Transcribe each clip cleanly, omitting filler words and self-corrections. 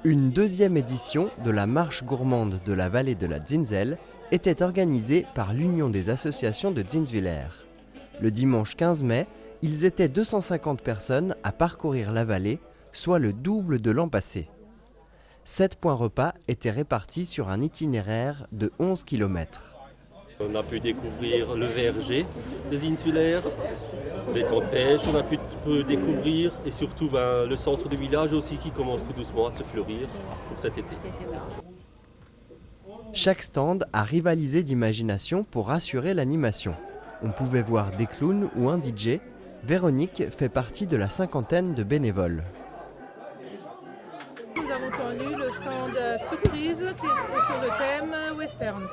Une deuxième édition de la marche gourmande de la vallée de la Zinzelle était organisée par l'Union des associations de Zinswiller. Le dimanche 15 mai, ils étaient 250 personnes à parcourir la vallée, soit le double de l'an passé. 7 points repas étaient répartis sur un itinéraire de 11 km. On a pu découvrir le verger de Zinswiller, les temps de pêche, on a pu découvrir et surtout le centre du village aussi qui commence tout doucement à se fleurir pour cet été. Chaque stand a rivalisé d'imagination pour assurer l'animation. On pouvait voir des clowns ou un DJ. Véronique fait partie de la cinquantaine de bénévoles. Nous avons connu le stand surprise qui est sur le thème western.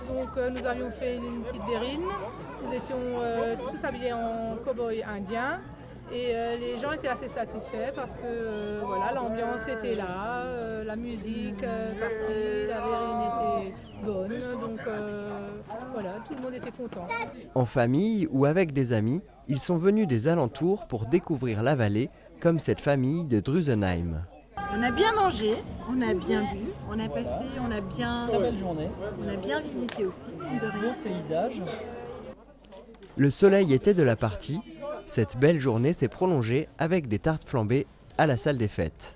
Donc nous avions fait une petite verrine, nous étions tous habillés en cow-boy indien et les gens étaient assez satisfaits parce que voilà, l'ambiance était là, la musique partie, la verrine était bonne, donc voilà, tout le monde était content. En famille ou avec des amis, ils sont venus des alentours pour découvrir la vallée, comme cette famille de Drusenheim. On a bien mangé, on a bien bu, on a passé, on a bien, très belle journée. On a bien visité aussi. Beau paysage. Le soleil était de la partie. Cette belle journée s'est prolongée avec des tartes flambées à la salle des fêtes.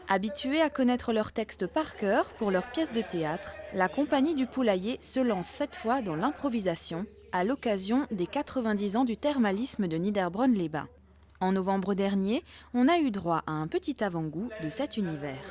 Habitués à connaître leurs textes par cœur pour leurs pièces de théâtre, la compagnie du Poulailler se lance cette fois dans l'improvisation à l'occasion des 90 ans du thermalisme de Niederbronn-les-Bains. En novembre dernier, on a eu droit à un petit avant-goût de cet univers.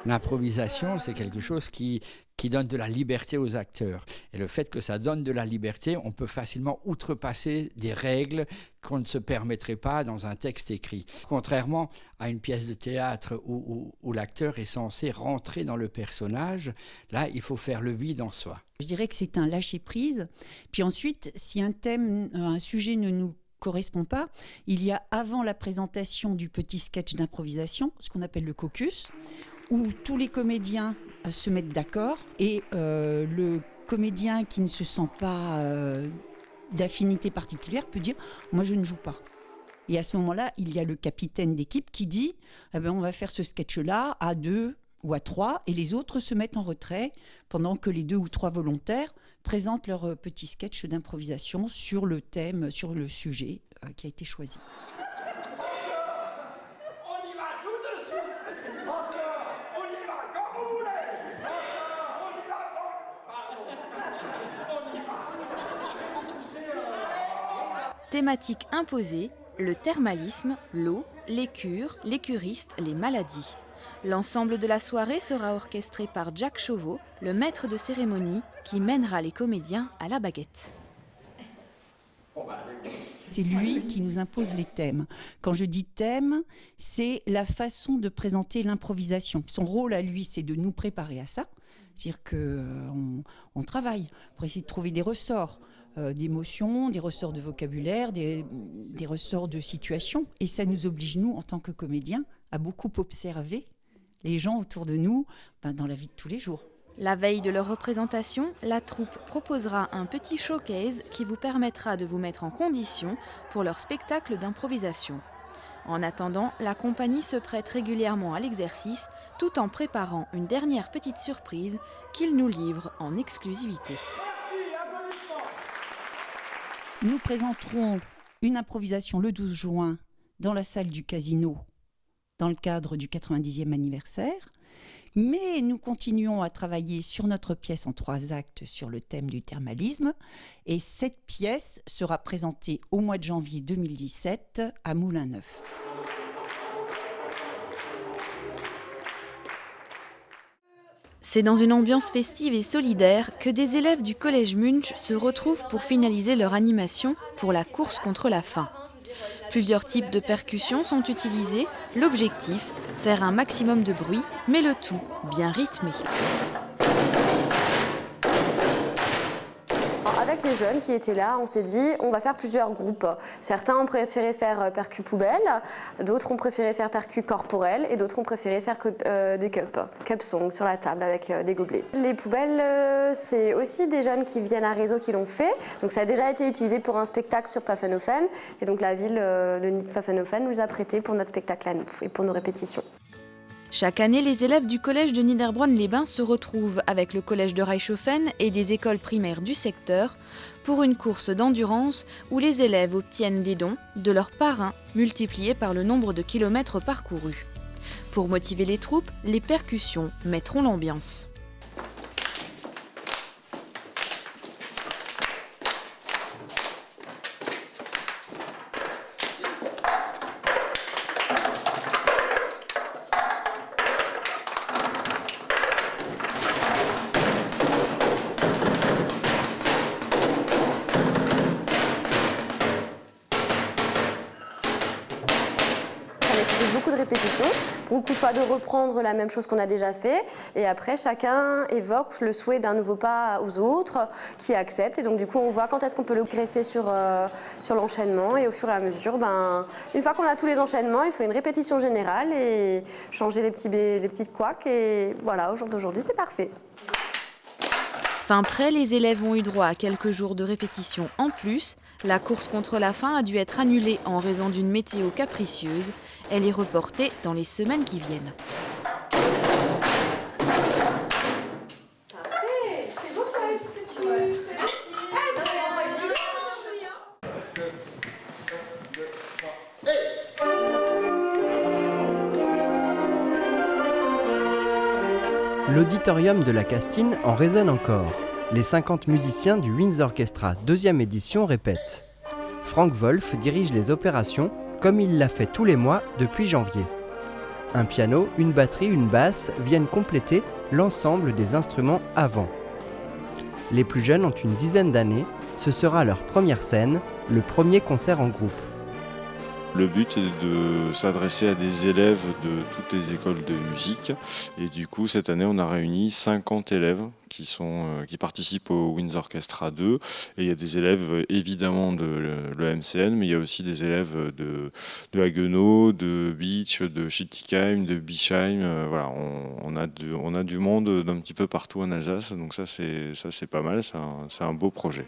L'improvisation, c'est quelque chose qui donne de la liberté aux acteurs. Et le fait que ça donne de la liberté, on peut facilement outrepasser des règles qu'on ne se permettrait pas dans un texte écrit. Contrairement à une pièce de théâtre où l'acteur est censé rentrer dans le personnage, là, il faut faire le vide en soi. Je dirais que c'est un lâcher-prise. Puis ensuite, si un thème, un sujet ne nous correspond pas, il y a avant la présentation du petit sketch d'improvisation, ce qu'on appelle le caucus, où tous les comédiens se mettent d'accord et le comédien qui ne se sent pas d'affinité particulière peut dire « moi je ne joue pas ». Et à ce moment-là, il y a le capitaine d'équipe qui dit eh ben, on va faire ce sketch-là à 2 ou à 3 et les autres se mettent en retrait pendant que les 2 ou 3 volontaires présentent leur petit sketch d'improvisation sur le thème, sur le sujet qui a été choisi. Thématique imposée, le thermalisme, l'eau, les cures, les curistes, les maladies. L'ensemble de la soirée sera orchestré par Jack Chauveau, le maître de cérémonie qui mènera les comédiens à la baguette. C'est lui qui nous impose les thèmes. Quand je dis thème, c'est la façon de présenter l'improvisation. Son rôle à lui, c'est de nous préparer à ça. C'est-à-dire qu'on travaille pour essayer de trouver des ressorts d'émotions, des ressorts de vocabulaire, des ressorts de situation. Et ça nous oblige, nous, en tant que comédiens, à beaucoup observer les gens autour de nous dans la vie de tous les jours. La veille de leur représentation, la troupe proposera un petit showcase qui vous permettra de vous mettre en condition pour leur spectacle d'improvisation. En attendant, la compagnie se prête régulièrement à l'exercice tout en préparant une dernière petite surprise qu'ils nous livrent en exclusivité. Nous présenterons une improvisation le 12 juin dans la salle du Casino dans le cadre du 90e anniversaire. Mais nous continuons à travailler sur notre pièce en 3 actes sur le thème du thermalisme. Et cette pièce sera présentée au mois de janvier 2017 à Moulin-Neuf. C'est dans une ambiance festive et solidaire que des élèves du collège Munch se retrouvent pour finaliser leur animation pour la course contre la faim. Plusieurs types de percussions sont utilisés. L'objectif, faire un maximum de bruit, mais le tout bien rythmé. Avec avec les jeunes qui étaient là, on s'est dit on va faire plusieurs groupes. Certains ont préféré faire percu poubelle, d'autres ont préféré faire percu corporel et d'autres ont préféré faire des cup song sur la table avec des gobelets. Les poubelles, c'est aussi des jeunes qui viennent à Réseau qui l'ont fait. Donc ça a déjà été utilisé pour un spectacle sur Pfaffenhofen et donc la ville de Pfaffenhofen nous a prêté pour notre spectacle à nous et pour nos répétitions. Chaque année, les élèves du collège de Niederbronn-les-Bains se retrouvent avec le collège de Reichshofen et des écoles primaires du secteur pour une course d'endurance où les élèves obtiennent des dons de leurs parrains multipliés par le nombre de kilomètres parcourus. Pour motiver les troupes, les percussions mettront l'ambiance. Beaucoup de répétitions, beaucoup de fois de reprendre la même chose qu'on a déjà fait et après chacun évoque le souhait d'un nouveau pas aux autres qui acceptent et donc du coup on voit quand est-ce qu'on peut le greffer sur l'enchaînement et au fur et à mesure, une fois qu'on a tous les enchaînements, il faut une répétition générale et changer les petites couacs et voilà, au jour d'aujourd'hui c'est parfait. Fin prêt, les élèves ont eu droit à quelques jours de répétition en plus. La course contre la faim a dû être annulée en raison d'une météo capricieuse. Elle est reportée dans les semaines qui viennent. L'auditorium de la Castine en résonne encore. Les 50 musiciens du Winds Orchestra 2e édition répètent. Frank Wolf dirige les opérations comme il l'a fait tous les mois depuis janvier. Un piano, une batterie, une basse viennent compléter l'ensemble des instruments avant. Les plus jeunes ont une dizaine d'années, ce sera leur première scène, le premier concert en groupe. Le but est de s'adresser à des élèves de toutes les écoles de musique et du coup cette année on a réuni 50 élèves qui participent au Winds Orchestra 2 et il y a des élèves évidemment de l'EMCN mais il y a aussi des élèves de Haguenau, de Beach, de Schiltigheim, de Bischheim, voilà, on a du monde d'un petit peu partout en Alsace donc ça c'est pas mal, c'est un beau projet.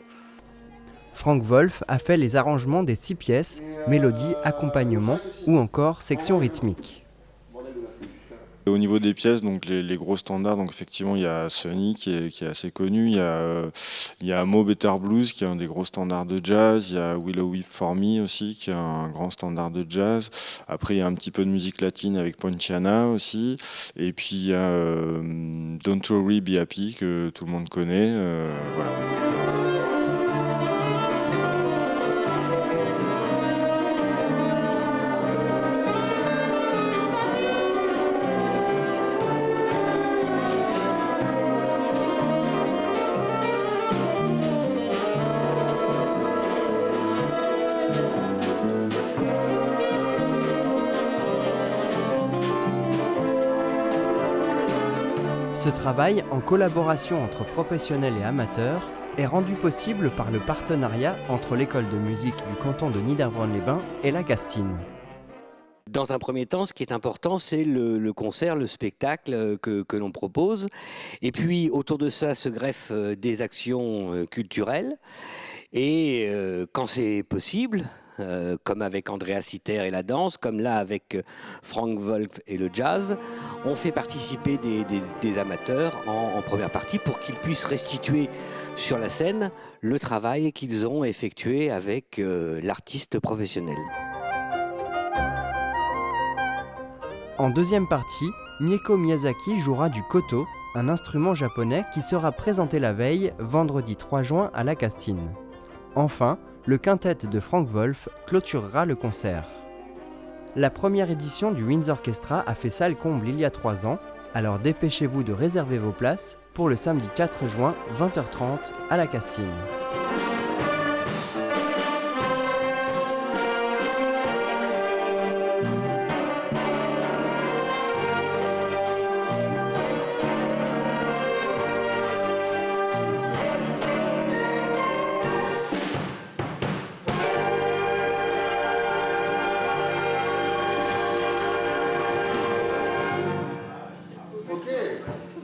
Frank Wolf a fait les arrangements des 6 pièces, mélodie, accompagnement ou encore section rythmique. Au niveau des pièces, donc les gros standards, donc effectivement il y a Sunny qui est assez connu, il y a Mo Better Blues qui est un des gros standards de jazz, il y a Willow Weep for Me aussi qui est un grand standard de jazz. Après il y a un petit peu de musique latine avec Ponciana aussi, et puis il y a Don't Worry Be Happy que tout le monde connaît, voilà. Ce travail, en collaboration entre professionnels et amateurs, est rendu possible par le partenariat entre l'école de musique du canton de Niederbronn-les-Bains et la Castine. Dans un premier temps, ce qui est important, c'est le concert, le spectacle que l'on propose. Et puis, autour de ça se greffent des actions culturelles. Et quand c'est possible, comme avec Andrea Citer et la danse, comme là avec Frank Wolf et le jazz, on fait participer des amateurs en première partie pour qu'ils puissent restituer sur la scène le travail qu'ils ont effectué avec l'artiste professionnel. En deuxième partie, Mieko Miyazaki jouera du koto, un instrument japonais qui sera présenté la veille, vendredi 3 juin à la Castine. Enfin, le quintet de Frank Wolf clôturera le concert. La première édition du Winds Orchestra a fait salle comble il y a 3 ans, alors dépêchez-vous de réserver vos places pour le samedi 4 juin, 20h30 à la Castine.